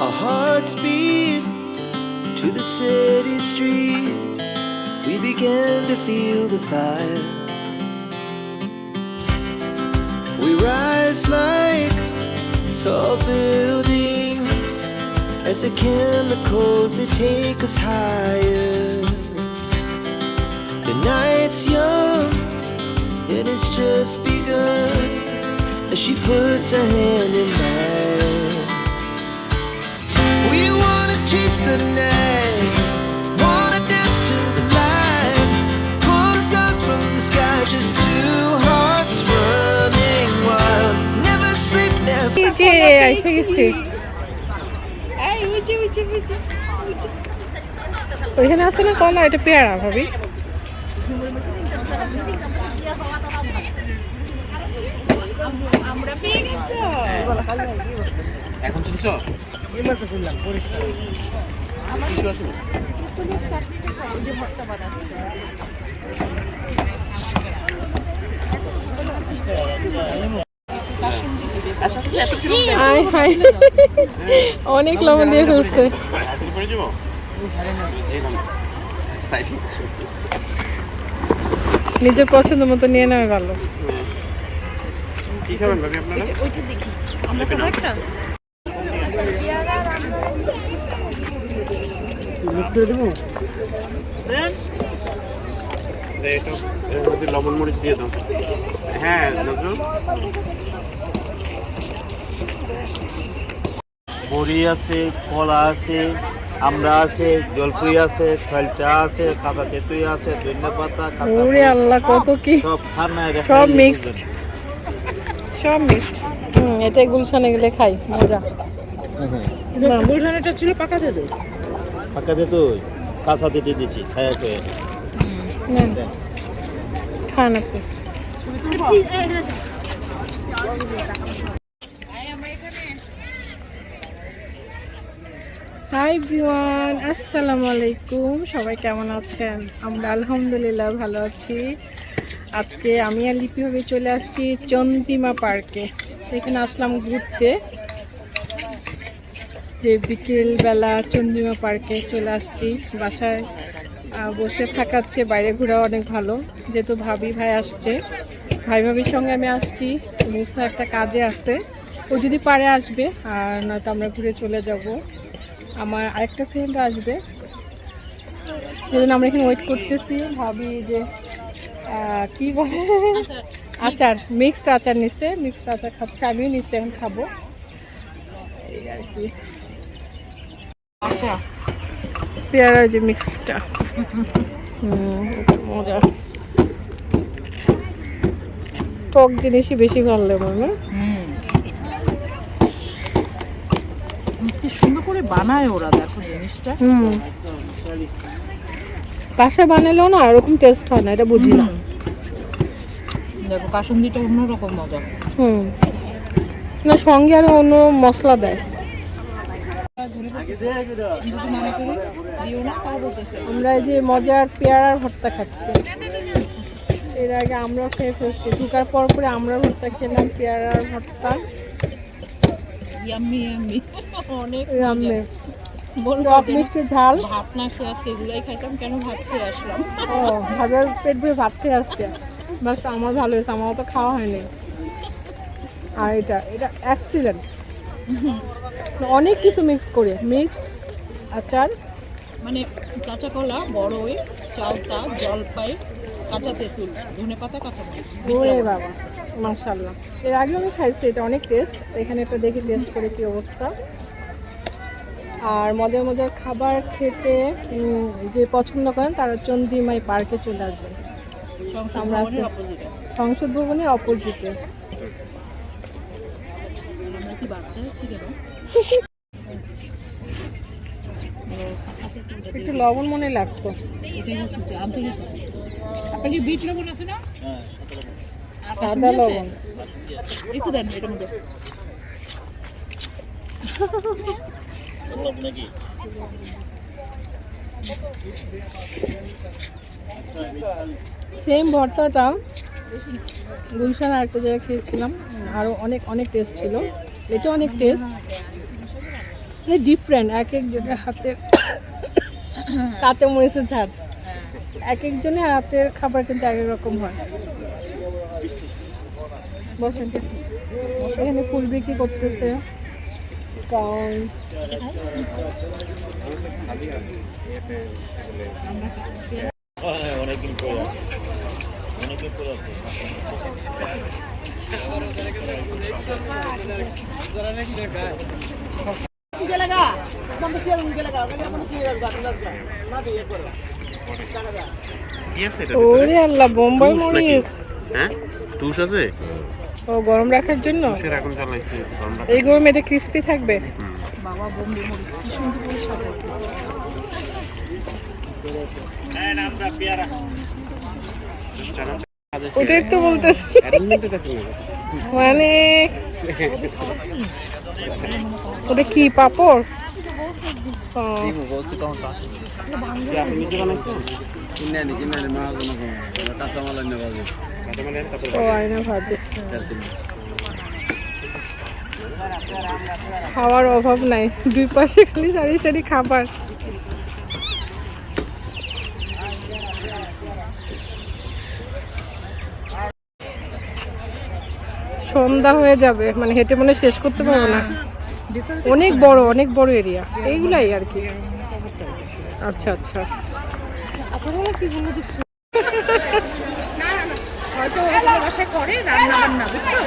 Our hearts beat to the city streets. We began to feel the fire. We rise like tall buildings as the chemicals they take us higher. The night's young and it's just begun as she puts her hand in mine. We wanna chase the night, wanna dance to the light, pull stars from the sky, just two hearts running wild. Never sleep, never. এসে গেছি। ওইখানে আছে না কলা, এটা পেয়ারা ভাবি। আমরা পেয়ে গেছো এখন শুনছো? এবার তো শুনলাম পরিষ্কার কিছু আছে যে ভর্তা বানাচ্ছে। অনেক লবণ দিয়ে ফেলছে। নিজের পছন্দ মতো নিয়ে নেওয়া ভালো। কি খাবেন ভাবি আপনারা? ওইটা দেখি আমরা খাবো একটা। লবণ মরিচ দিয়ে দাও। হ্যাঁ নজরুল বড়ি আছে, কলা আছে, আমরা আছে, জলপাই আছে, ছলটা আছে, কাঁচা তেঁতুল আছে, ধনিয়া পাতা, ওরে আল্লাহ কত কি সব খানায় সব মিক্সড, সব মিক্সড। এটা গুলশানে গেলে খাই মজা। গুলশানেটা ছিল পাকা তেঁতুল। পাকা তেঁতুল কাঁচা তেঁতুল দিছি খায়া খেয়ে খান আপনি। হাই এভরিওয়ান, আসসালামু আলাইকুম। সবাই কেমন আছেন? আমরা আলহামদুলিল্লাহ ভালো আছি। আজকে আমি আর লিপিভাবে চলে আসছি চন্দ্রিমা পার্কে। এখানে আসলাম ঘুরতে, যে বিকেলবেলা চন্দ্রিমা পার্কে চলে আসছি। বাসায় বসে থাকাচ্ছে, বাইরে ঘোরা অনেক ভালো। যেহেতু ভাবি ভাই আসছে, ভাই ভাবির সঙ্গে আমি আসছি। মুসা একটা কাজে আছে, ও যদি পারে আসবে, আর নয়তো আমরা ঘুরে চলে যাব। আমার আরেকটা ফ্রেন্ড আসবে, সেজন্য আমরা এখানে ওয়েট করতেছি। ভাবি যে কি বলে আচার, মিক্সড আচার নিচ্ছে, মিক্সড আচার খাচ্ছে, আমিও নিচ্ছি, এখন খাবো এই আর কি। আচ্ছা পেয়ারা যে মিক্সডটা মজা। টক জিনিসই বেশি ভালো লাগে আমার না। কি সুন্দর করে বানায় ওরা, দেখো জিনিসটা। বাসায় বানালেও না এরকম টেস্ট হয় না, এটা বুঝি না। দেখো কাসুন্দিটা অন্যরকম মজা। না সঙ্গে আরো অন্য মশলা দেয়। আমরা এই যে মজার পেয়ারার ভর্তা খাচ্ছি। এর আগে আমরা খেয়ে ফেলছি, ঢুকার পর পরে আমরা ভর্তা খেলাম, পেয়ারার ভর্তা। অনেক টক মিষ্টি ঝাল। ভাত না খেয়ে আজকে এগুলাই খাইতাম, কেন ভাত খেয়ে আসলাম। ও ভাবের পেট ভরে ভাত খেয়ে আসছে, বাস আমার ভালো হয়েছে, আমার তো খাওয়া হয়নি। আর এটা এটা এক্সিলেন্ট, অনেক কিছু মিক্স করে, মিক্সড আচার, মানে কাঁচা কলা, বড়ই, চালতা, জলপাই, কাঁচা তেঁতুল, ধনেপাতা, কাঁচা মরিচ। ওরে বাবা মাশাআল্লাহ। এর আগে আমি খাইছি, এটা অনেক টেস্ট। এখানে একটা দেখি টেস্ট করে কি অবস্থা। আর মজার মজার খাবার খেতে যে পছন্দ করেন তারা চন্দ্রিমাই পার্কে চলে আসবেন। আমরা আছি সংসদ ভবনের অপোজিটে। একটু লবণ মনে লাগতো। আপনার বিট লবণ আছে না? সাদা লবণ একটু দেন এটার মধ্যে। সেম ভর্তাটা গুলশান আর একটা জায়গায় খেয়েছিলাম, আরও অনেক অনেক টেস্ট ছিল। এটা অনেক টেস্ট, ডিফারেন্ট, এক একজনের হাতের কাঁচা মরিচের ঝাল, এক একজনের হাতের খাবার কিন্তু এক এক রকম হয়। বসেন, এখানে ফুল বিক্রি করতেছে। কারণ অনেকদিন পরে অনেকদিন পরে ওরে আল্লাহ, বোম্বাই মরিচ। হ্যাঁ টুস আছে ও গরম রাখার জন্য। টুসের এখন চালাইছি আমরা। এই গরমে এটা ক্রিস্পি থাকবে। বাবা বোম্বে মরিচ কি সুন্দর করে সাজাইছে। ওটাই তো বলতেছি, মানে ওটা কি পাপড়? ও, বলছি তখন আপনি নিজে বানাইছেন? ও আয়না ভাজে। খাওয়ার অভাব নাই, দুই পাশে খালি সারি সারি খাবার। সন্ধ্যা হয়ে যাবে, মানে হেঁটে মনে শেষ করতে পারবো না, অনেক বড় এরিয়া, এইগুলাই আর কি। আচ্ছা আচ্ছা, আচ্ছা বলো কি বলবো দেখছো হয়তো ওগুলো বাসায় করে রান্না বান্না, বুঝছো?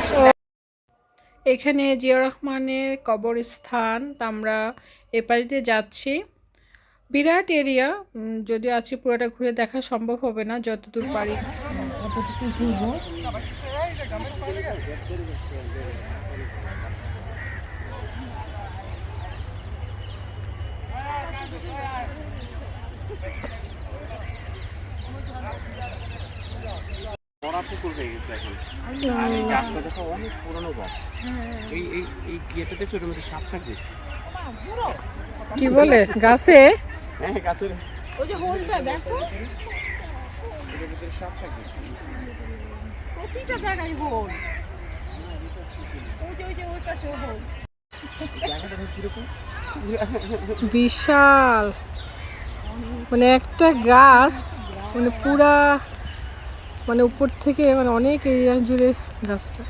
এখানে জিয়া রহমানের কবরস্থান, তা আমরা এপাশ দিয়ে যাচ্ছি। বিরাট এরিয়া, যদিও আজকে পুরোটা ঘুরে দেখা সম্ভব হবে না, যতদূর পারি। বড় পুকুর হয়ে গেছে এখন। আর এই গাছটা দেখো অনেক পুরনো গাছ। এই এই এই গেটে দেখছো এর মধ্যে সাপ থাকবে। কি বলে গাছে? হ্যাঁ গাছের ওই যে হোলটা দেখো, এর ভিতরে সাপ থাকবে। প্রতিটা জায়গায় হোল। ওই যে ওই পাশে হোল। জায়গাটা কিরকম? বিশাল, মানে একটা গাছ, মানে পুরা, মানে উপর থেকে মানে অনেক এরিয়া জুড়ে গাছটা।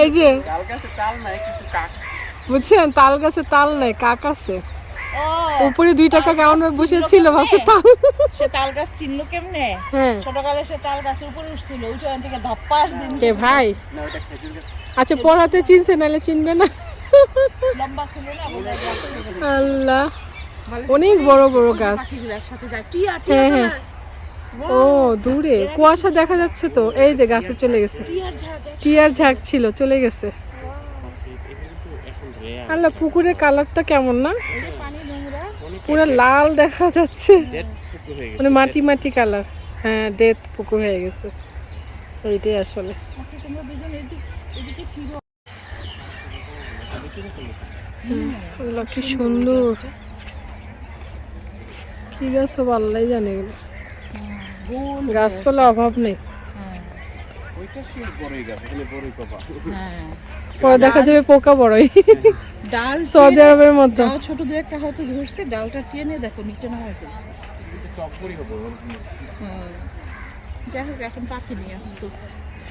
এই যে তাল গাছে তাল নাই কিন্তু কাক। বুঝছেন, তাল গাছে তাল নাই, কাক আছে। উপরে 2 টাকা কেমন বসেছিল, ভাবছে তাল। সে তাল গাছ চিনলো কেমনে? হ্যাঁ, ছোটকালে সে তাল গাছের উপরে উঠছিল, উঠে ওখান থেকে ধপ্পাস দিন কে ভাই? না ওটা খেজুর গাছ। আচ্ছা, পড়াতে চিনছে, নাহলে চিনবে না। লম্বা ছিল না, আল্লাহ, অনেক বড় বড় গাছ। পাখিগুলো একসাথে যায়, টিয়া হ্যাঁ হ্যাঁ, ও দূরে কুয়াশা দেখা যাচ্ছে তো, এই যে গাছে চলে গেছে, টিয়ার ঝাড় দেখ। টিয়ার ঝাঁক ছিল, চলে গেছে। আল্লাহ, পুকুরের কালারটা কেমন না, পানি নোংরা। পুরো লাল দেখা যাচ্ছে, ডেড পুকুর হয়ে গেছে। মানে মাটি মাটি কালার। হ্যাঁ, ডেথ পুকুর হয়ে গেছে, এইটাই আসলে। আচ্ছা তোমরা দুজন এদিকে ফিরো। আল্লাহ, কি সুন্দর, কি গাছ সব আল্লাহ জানে এগুলো, গাছপালা অভাব নেই। ওইটা কি বড়ই গাছ, এখানে বড়ই পাবা। হ্যাঁ, পরে দেখা যাবে পোকা বড়ই, ডাল সৌদি আরবের মতো। ডাল ছোট দু একটা হয়তো ধরছে, ডালটা টেনে দেখো নিচে নামায় ফেলছে। কিন্তু টক বড়ই হবে। হুম, যাই হোক এখন পাখি নিয়ে এখন তো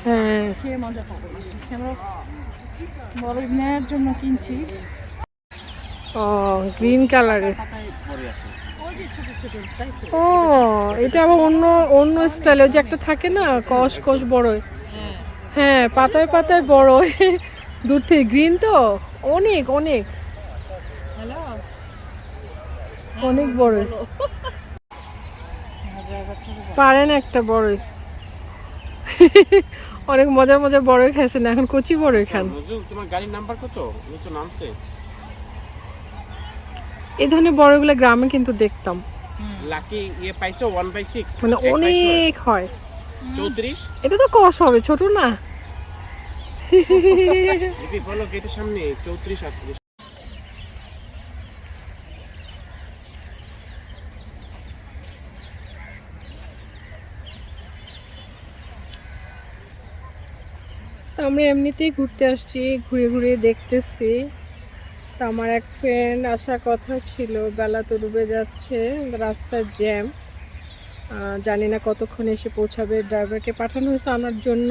হ্যাঁ, খেয়ে মজা পাবো। আমরা বড় নেওয়ার জন্য কিনছি। ও গ্রিন কালারের, পাতায় বড়ই আছে। ওই যে ছোট ছোট, তাই তো। ও এটা আবার অন্য অন্য স্টাইল, ওই যে একটা থাকে না কষ কষ বড়, হ্যাঁ, হ্যাঁ পাতায় পাতায় বড়, দূর থেকে গ্রিন তো অনেক অনেক হ্যালো, অনেক বড়, পারেন একটা বড়ই। অনেক মজার মজার বড়ই খাইছেন, এখন কচি বড়ই খান। নজরুল তোমার গাড়ির নাম্বার কত? ও তো নামছে। এই ধরনের বড়গুলো গ্রামে কিন্তু দেখতাম, লাকি ইয়ে পাইছো 1/6 মানে অনেক হয়। 34 এটা তো কষ হবে, ছোট না। লিপি বলো গেটের সামনে 34 38। তো আমরা এমনিতেই ঘুরতে আসছি, ঘুরে ঘুরে দেখতেছি। তো আমার এক ফ্রেন্ড আসার কথা ছিল, বেলা তো ডুবে যাচ্ছে, রাস্তার জ্যাম, জানি না কতক্ষণ এসে পৌঁছাবে। ড্রাইভারকে পাঠানো হয়েছে আনার জন্য।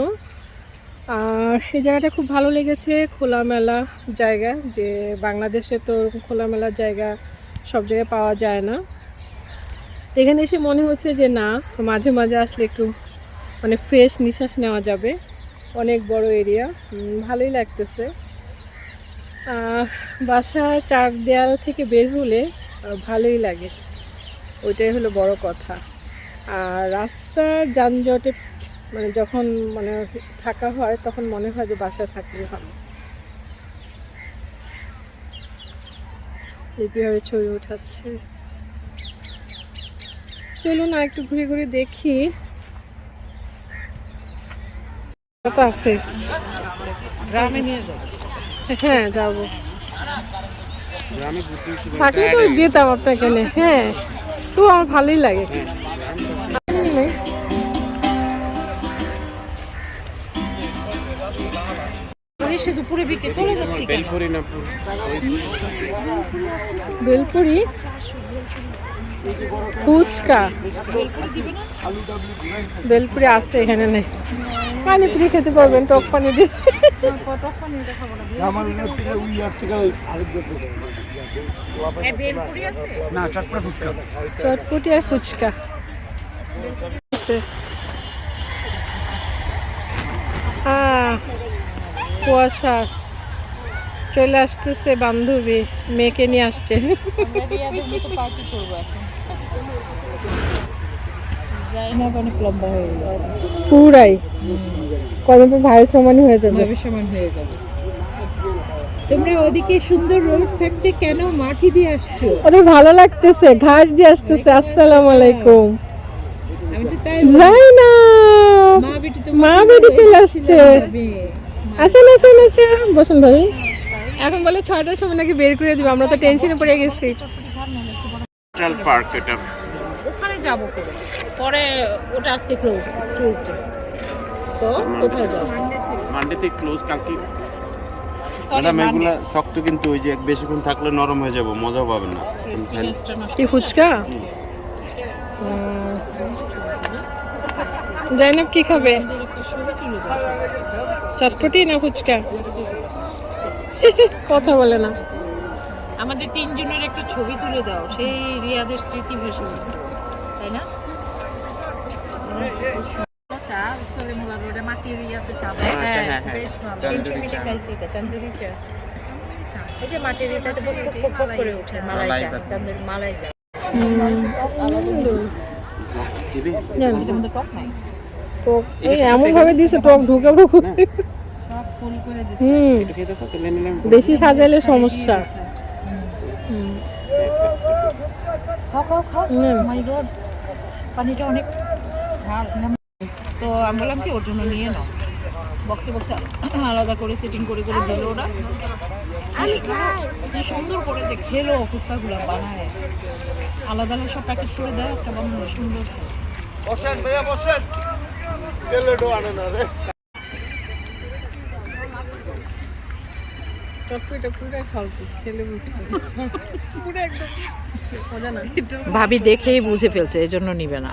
আর এই জায়গাটা খুব ভালো লেগেছে, খোলামেলা জায়গা, যে বাংলাদেশে তো ওরকম খোলামেলা জায়গা সব জায়গায় পাওয়া যায় না। তো এখানে এসে মনে হচ্ছে যে না, মাঝে মাঝে আসলে একটু মানে ফ্রেশ নিঃশ্বাস নেওয়া যাবে। অনেক বড় এরিয়া, ভালোই লাগতেছে। বাসা চার দেয়াল থেকে বের হলে ভালোই লাগে, ওইটাই হলো বড় কথা। আর রাস্তার যানজটে মানে যখন মানে থাকা হয় তখন মনে হয় যে বাসা থাকলে ভালো। লিপিভাবে ছবি উঠাচ্ছে। চলুন আর একটু ঘুরে ঘুরে দেখি। কত আছে গ্রামে নিয়ে যাবো। হ্যাঁ যাবো, থাকলে তো যেতাম আপনার এখানে। হ্যাঁ তো আমার ভালোই লাগে। এসে দুপুরে বিকে চলে যাচ্ছি কেন? বেলপুরি, ফুচকা, বেলপুরি আছে এখানে নেই। পানিপুরি খেতে পারবেন, টক পানি দিয়ে। চটপটি আর ফুচকা আছে। কুয়াশা চলে আসতেছে, বান্ধবী মেয়েকে নিয়ে আসছে। অনেক লম্বা হয়ে গেছে, পুরাই কদিন পর ভাইয়ের সমানই হয়ে যাবে। সমান হয়ে যাবে। তোমরা ওদিকে সুন্দর রোড থাকতে কেন মাটি দিয়ে আসছো? ওদের ভালো লাগতেছে, ঘাস দিয়ে আসতেছে। আসসালামু আলাইকুম। আমি তো তাই যাই না, মা বেটি চলে আসছে। আসেন আসেন আসেন, বসুন ভাই। এখন বলে 6টার সময় নাকি বের করে দিবে, আমরা তো টেনশনে পড়ে গেছি। পার্ক এটা ওখানে যাব পরে, ওটা আজকে ক্লোজ, টিউসডে। তো কোথায় যাব? মানডেতে ক্লোজ। কালকে ম্যাডাম এগুলা শক্ত, কিন্তু ওই যে বেশিক্ষণ থাকলে নরম হয়ে যাবে, মজাও পাবেন না। কি ফুচকা? জাইনাব কি খাবে? চটপটি না ফুচকা? কথা বলে না। আমাদের তিনজনের একটা ছবি তুলে দাও, সেই রিয়াদের স্মৃতি ভেসে উঠবে, তাই না? তন্দুরি চা, এই যে মাটির ইটাতে করে ওঠে, মালাই চা, তন্দুরি মালাই চা। টক নাই, এই এমন ভাবে দিছে, টক ঢুকাবো কোথায়? সব ফুল করে দিছে। বেশি সাজাইলে সমস্যা। খাও খাও খাও। মাই গড, পানিটা অনেক ঝাল। তো আমি বললাম কি ওর জন্য নিয়ে নাও, বক্সে বক্সে আলাদা করে সেটিং করে করে দিল ওরা। কি সুন্দর করে যে খেলো ফুচকাগুলো বানায়, আলাদা আলাদা সব প্যাকেট করে দেয় একটা বক্সে, সুন্দর। বসেন ভাইয়া বসেন, তেলেডো আনে না রে। চটপটিটা পুরাই ফালতু, খেলে বুঝতে পুরো একদম মজা না। ভাবি দেখেই বুঝে ফেলছে, এই জন্য নিবে না।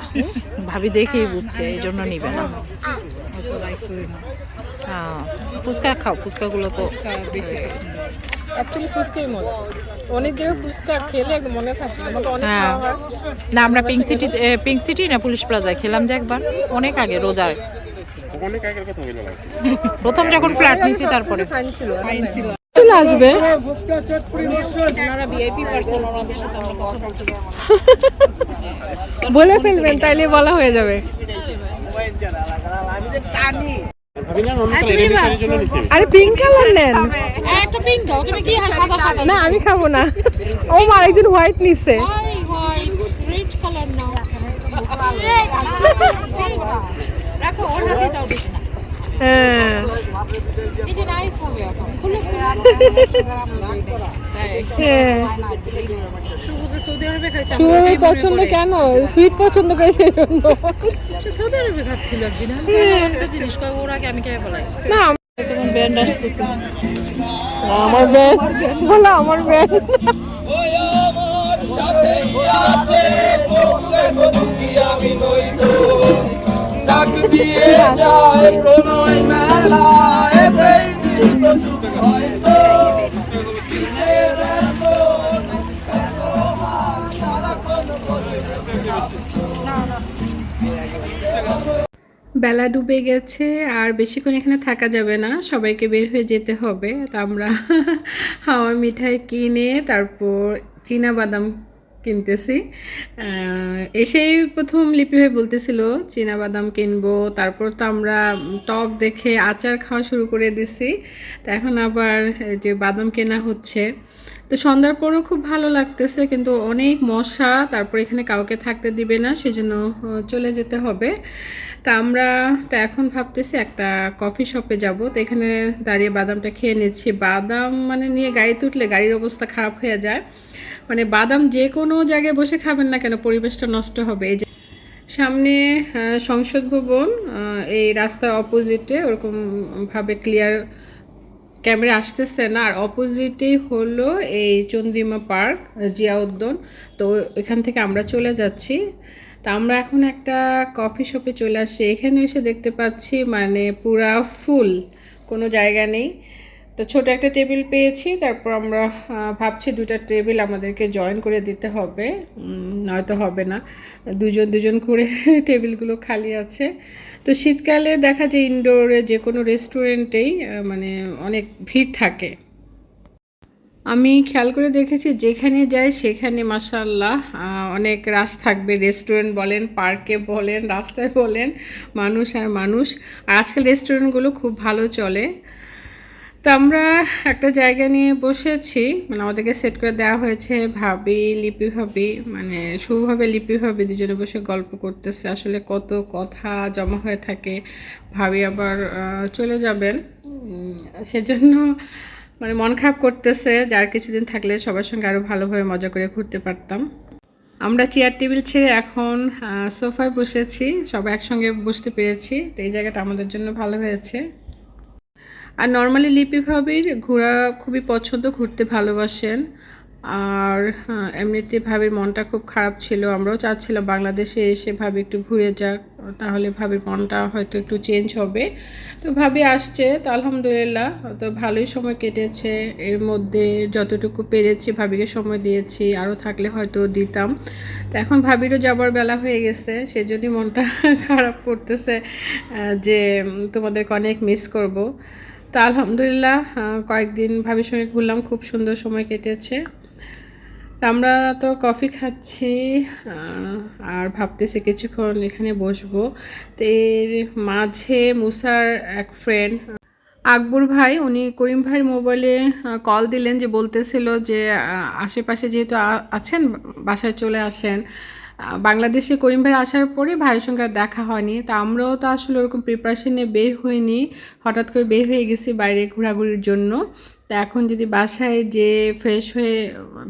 ভাবি দেখেই বুঝছে, এই জন্য নিবে না। হ্যাঁ, ফুচকা খাও, ফুচকাগুলো তো বেশি অ্যাকচুয়ালি ফুচকাই মজা। অনেক জায়গায় ফুচকা খেলে মনে থাকে, আমাকে অনেক খাওয়া হয়। না, আমরা পিঙ্ক সিটি না পুলিশ প্লাজায় খেলাম যে একবার, অনেক আগে, রোজার অনেক আগের কথা হইলো। প্রথম যখন ফ্ল্যাট নিয়েছি তারপরে ফাইন ছিল, ফাইন ছিল। চলে আসবে, ওনারা ভিআইপি পারসন, ওনাদের সাথে আমরা কথা বলতে পারবো। বলে ফেলবেন, তাইলে বলা হয়ে যাবে। আরে পিঙ্ক কালার নেন। একটা পিঙ্ক দাও, তুমি কি সাদা সাদা? না আমি খাবো না। ও মা, একজন হোয়াইট নিছে। হোয়াইট রেড কালার নাও, রাখো ওর হাতে দাও দিস না। হ্যাঁ এই যে নাইস হবে এখন, খুলে সৌদি আরবে খাইছে। শুভ পছন্দ কেন? সুইট পছন্দ করে সেই জন্য। সৌদি আরবে খাচ্ছিল একদিন, জিনিস কয় ওর আগে আমি খেয়ে ফেলাই। না ব্যান্ড আসতেছে। আমার ব্যান্ড বলো, আমার ব্যান্ড। বেলা ডুবে গেছে আর বেশিক্ষণ এখানে থাকা যাবে না, সবাইকে বের হয়ে যেতে হবে। তা আমরা হাওয়া মিঠাই কিনে তারপর চীনা বাদাম কিনতেছি। এসেই প্রথম লিপি হয়ে বলতেছিল চীনা বাদাম কিনবো, তারপর তো আমরা টক দেখে আচার খাওয়া শুরু করে দিছি। তো এখন আবার যে বাদাম কেনা হচ্ছে। তো সন্ধ্যার পরও খুব ভালো লাগতেছে, কিন্তু অনেক মশা, তারপর এখানে কাউকে থাকতে দিবে না, সেজন্য চলে যেতে হবে। তা আমরা তো এখন ভাবতেছি একটা কফি শপে যাব। তো এখানে দাঁড়িয়ে বাদামটা খেয়ে নিচ্ছি। বাদাম মানে নিয়ে গাড়িতে উঠলে গাড়ির অবস্থা খারাপ হয়ে যায়। মানে বাদাম যে কোনো জায়গায় বসে খাবেন না কেন, পরিবেশটা নষ্ট হবে। এই যে সামনে সংসদ ভবন, এই রাস্তার অপোজিটে ওরকমভাবে ক্লিয়ার ক্যামেরা আসতেছে না। আর অপোজিটেই হলো এই চন্দ্রিমা পার্ক, জিয়া উদ্যান। তো এখান থেকে আমরা চলে যাচ্ছি। তা আমরা এখন একটা কফি শপে চলে আসছি। এখানে এসে দেখতে পাচ্ছি মানে পুরা ফুল, কোনো জায়গা নেই। তো ছোট একটা টেবিল পেয়েছি, তারপর আমরা ভাবছি দুটা টেবিল আমাদেরকে জয়েন করে দিতে হবে, নয়তো হবে না। দুজন দুজন করে টেবিলগুলো খালি আছে। তো শীতকালে দেখা যায় ইনডোরে যে কোনো রেস্টুরেন্টেই মানে অনেক ভিড় থাকে। আমি খেয়াল করে দেখেছি যেখানে যাই সেখানে মাশাআল্লাহ অনেক রাশ থাকবে। রেস্টুরেন্ট বলেন, পার্কে বলেন, রাস্তায় বলেন, মানুষ আর মানুষ। আর আজকাল রেস্টুরেন্টগুলো খুব ভালো চলে। তো আমরা একটা জায়গা নিয়ে বসেছি, মানে আমাদেরকে সেট করে দেওয়া হয়েছে। ভাবি, লিপি ভাবি, মানে শুভভাবে লিপি ভাবি দুজনে বসে গল্প করতেছে। আসলে কত কথা জমা হয়ে থাকে। ভাবি আবার চলে যাবেন, সেজন্য মানে মন খারাপ করতেছে। যার কিছুদিন থাকলে সবার সঙ্গে আরও ভালোভাবে মজা করে ঘুরতে পারতাম। আমরা চেয়ার টেবিল ছেড়ে এখন সোফায় বসেছি, সবাই একসঙ্গে বসতে পেরেছি। তো এই জায়গাটা আমাদের জন্য ভালো হয়েছে। আর নর্মালি লিপি ভাবির ঘোরা খুবই পছন্দ, ঘুরতে ভালোবাসেন। আর এমনিতে ভাবির মনটা খুব খারাপ ছিল। আমরাও চাচ্ছিলাম বাংলাদেশে এসে ভাবি একটু ঘুরে যাক, তাহলে ভাবির মনটা হয়তো একটু চেঞ্জ হবে। তো ভাবি আসছে, তো আলহামদুলিল্লাহ তো ভালোই সময় কেটেছে। এর মধ্যে যতটুকু পেরেছি ভাবিকে সময় দিয়েছি, আরও থাকলে হয়তো দিতাম। তো এখন ভাবিরও যাবার বেলা হয়ে গেছে, সেজন্যই মনটা খারাপ করতেছে যে তোমাদেরকে অনেক মিস করব। তো আলহামদুলিল্লাহ কয়েকদিন ভাবির সঙ্গে ঘুরলাম, খুব সুন্দর সময় কেটেছে। আমরা তো কফি খাচ্ছি আর ভাবতেছি কিছুক্ষণ এখানে বসবো। তো এর মাঝে মুসার এক ফ্রেন্ড আকবর ভাই, উনি করিম ভাইয়ের মোবাইলে কল দিলেন, যে বলতেছিল যে আশেপাশে যেহেতু আছেন বাসায় চলে আসেন। বাংলাদেশে করিম ভাই আসার পরে ভাইয়ের সঙ্গে আর দেখা হয়নি। তা আমরাও তো আসলে ওরকম প্রিপারেশন নিয়ে বের হইনি, হঠাৎ করে বের হয়ে গেছি বাইরে ঘোরাঘুরির জন্য। তা এখন যদি বাসায় যে ফ্রেশ হয়ে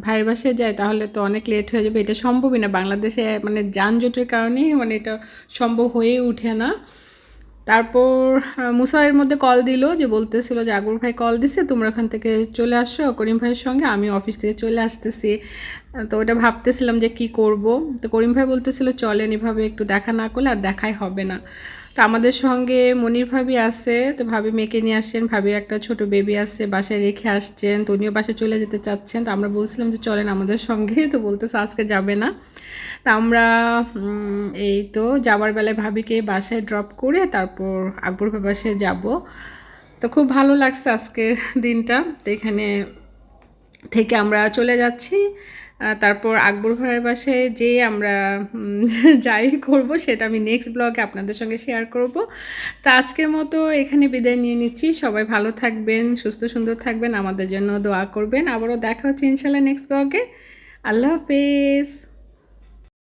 ভাইয়ের বাসায় যায় তাহলে তো অনেক লেট হয়ে যাবে। এটা সম্ভবই না, বাংলাদেশে মানে যানজটের কারণেই মানে এটা সম্ভব হয়ে ওঠে না। তারপর মুসাইয়ের মধ্যে কল দিল, যে বলতেছিল যে আকবর ভাই কল দিছে, তোমরা ওখান থেকে চলে আসো করিম ভাইয়ের সঙ্গে, আমি অফিস থেকে চলে আসতেছি। তো ওটা ভাবতেছিলাম যে কি করব। তো করিম ভাই বলতেছিল চলেন, এভাবে একটু দেখা না করলে আর দেখাই হবে না। তো আমাদের সঙ্গে মনির ভাবি আছে, তো ভাবি মেয়েকে নিয়ে আসছেন, ভাবির একটা ছোট বেবি আছে বাসায় রেখে আসছেন। তো উনিও বাসায় চলে যেতে চাচ্ছেন। তো আমরা বলছিলাম যে চলেন আমাদের সঙ্গে, তো বলতেছে আজকে যাবে না। তা আমরা এই তো যাবার বেলায় ভাবিকে বাসায় ড্রপ করে তারপর আকবর ভাই বাসায় যাব। তো খুব ভালো লাগছে আজকের দিনটা। তো এখানে থেকে আমরা চলে যাচ্ছি। তারপর আকবর ভাইয়ের বাসায় যে আমরা যাই করব সেটা আমি নেক্সট ব্লগে আপনাদের সঙ্গে শেয়ার করব। তো আজকের মতো এখানে বিদায় নিয়ে নিচ্ছি। সবাই ভালো থাকবেন, সুস্থ সুন্দর থাকবেন, আমাদের জন্য দোয়া করবেন। আবারও দেখা হচ্ছে ইনশাল্লাহ নেক্সট ব্লগে। আল্লাহ হাফেজ।